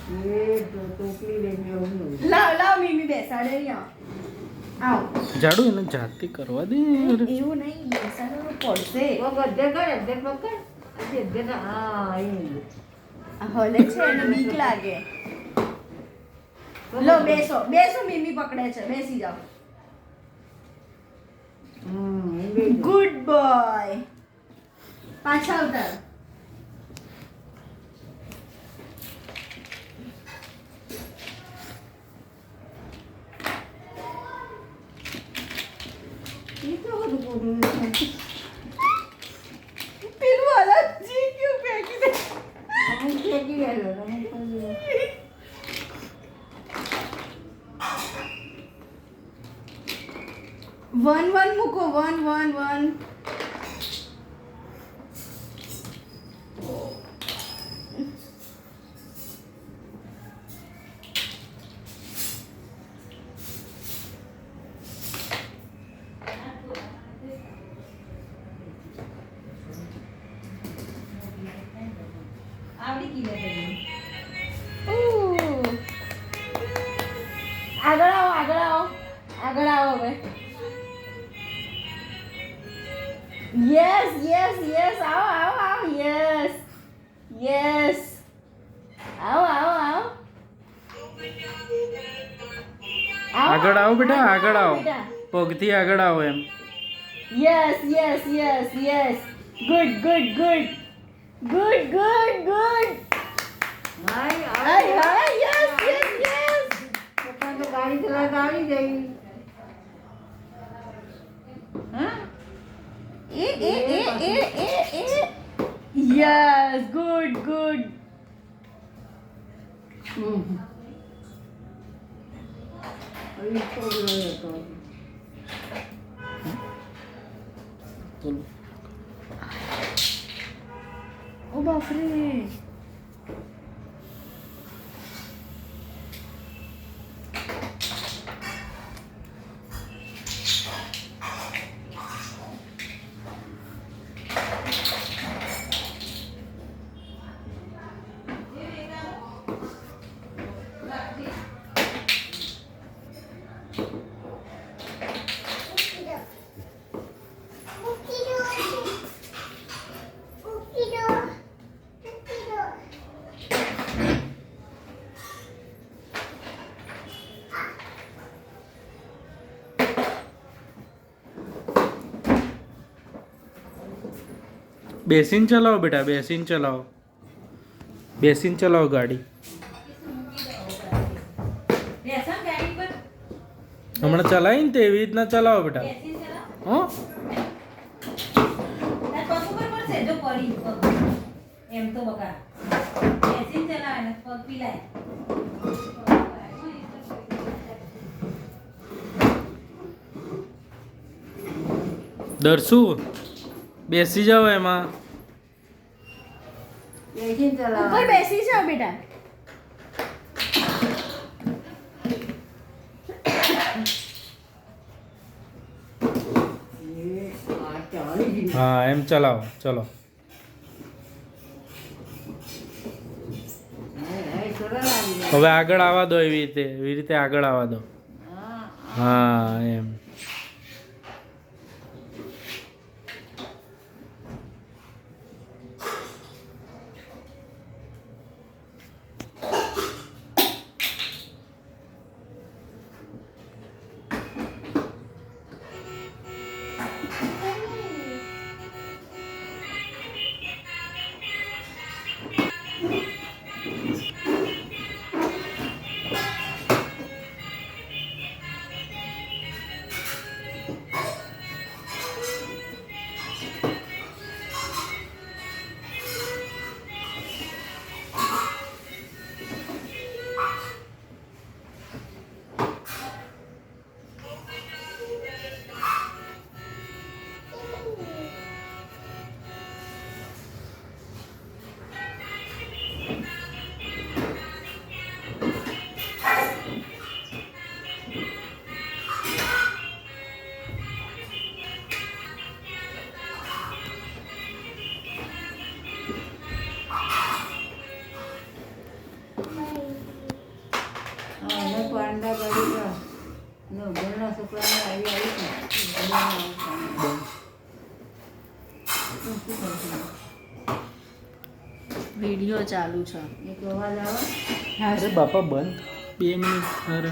એ તો ટોપલી લઈને આવું. લાવ લાવ મીમી બેસાડે અહીંયા. આવ. ઝાડુ એને જાતે કરવા દે યાર. એવું નહીં બેસાડવાનું પડશે. અધે કર અધે પકડ અધે હા એ હલે છે એને બીક લાગે. લો બેસો બેસો મીમી પકડે છે બેસી જાઓ. એ બે ગુડ બોય. પાછા ઉતાર. એ તો બધું બોલું પેલું અલગ જી ક્યું ફેંકી દે. અમુક ફેંકી ગયેલો અમુક વન વન મૂકો વન વન વન. આગળ આવો આગળ આવો આગળ આવો હવે. યસ યસ યસ આવો આવો આવો યસ યસ આવો આવો આવો. આગળ આવો બેટા આગળ આવો. બેટા. પગથી આગળ આવો એમ. Yes yes yes yes good good good good good good. Hi hi hi yes yes yes. પપ્પા તો ગાડી ચલાવતા આવડી ગઈ હા એ એ એ એ એ એ યસ ગુડ ગુડ. હવે છોકરો હતો બોલો. ઓ બાપરે. બેસીને ચલાવો બેટા બેસીને ચલાવો. બેસીને ચલાવો ગાડી. હમણાં ચલાવી ને તેવી રીતના ચલાવો બેટા. હો એમ તો બકા બેસીને ચલાવે ને પગ પીલાય. દરસુ બેસી જાઓ એમાં. બેસીને ચલાવવાનું. ઉપર બેસી જાઓ બેટા. આ ચાલી ગઈ હા એમ ચલાવો ચલો. સરળ આવી ગઈ હવે આગળ આવવા દો એવી રીતે આગળ આવવા દો. હા હા એમ. પાંડા કરી દો. ને ઘરના છોકરાને આવી છે. શું કરશું? વિડીયો ચાલુ છે. એક અવાજ આવે. અરે બાપા બંધ 2 મિનિટ અરે